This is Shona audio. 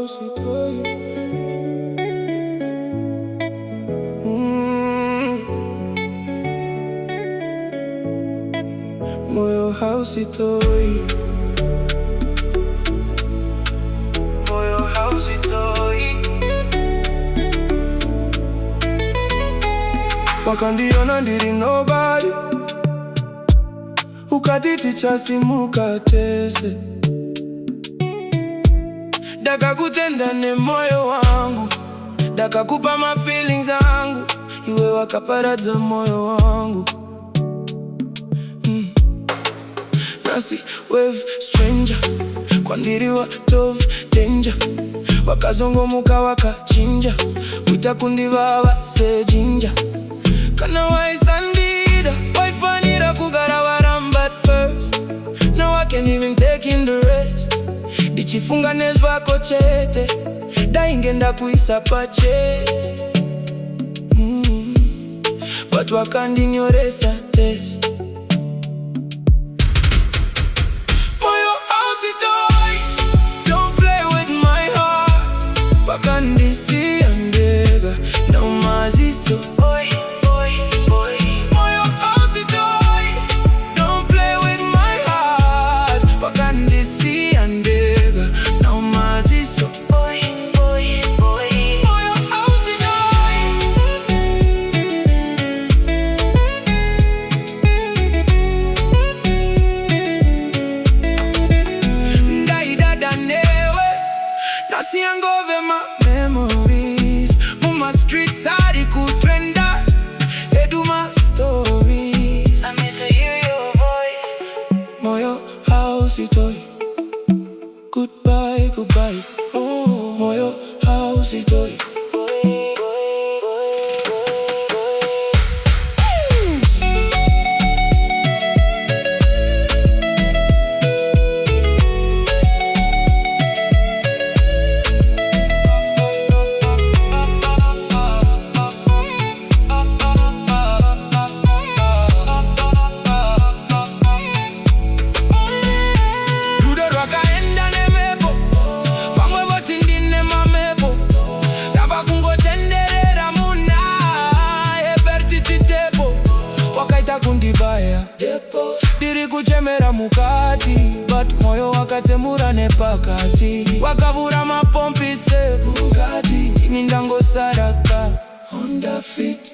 Hausi Toyi. Moyo Hausi Toyi. Moyo Hausi Toyi. Wakandiona ndiri nobody, ukatiti chasimuka tese. Dakakutenda ne moyo wangu, dakakupa ma feelings angu, iwe wakaparadza moyo wangu. Nasi wave stranger, kwandiri wa tove danger, wakazongomuka wakachinja, utakundiva se jinja. Kana waisandida, waifanira kugara warambat first. Now I can't even take in the rest. Dichifunga nezvako chete, daingenda kuisa pa chest. But wakandinyoresa test. Moyo Hausi Toyi, don't play with my heart. Wakandisi andega, na umaziso. Moyo Hausi Toyi, don't play with my heart. Wakandisi andega, na umaziso. Moyo Hausi Toyi. Ndaidada newe, nasiangove ma memories. Muma streets ari kutrenda, edu ma stories. I miss to hear your voice. Moyo Hausi Toyi. Goodbye, goodbye. Moyo Hausi Toyi. Diri kuchemera mukati, but moyo wakatsemura nepakati. Wakavura mapompi se Bugatti, ini ndangosaraka Honda Fit.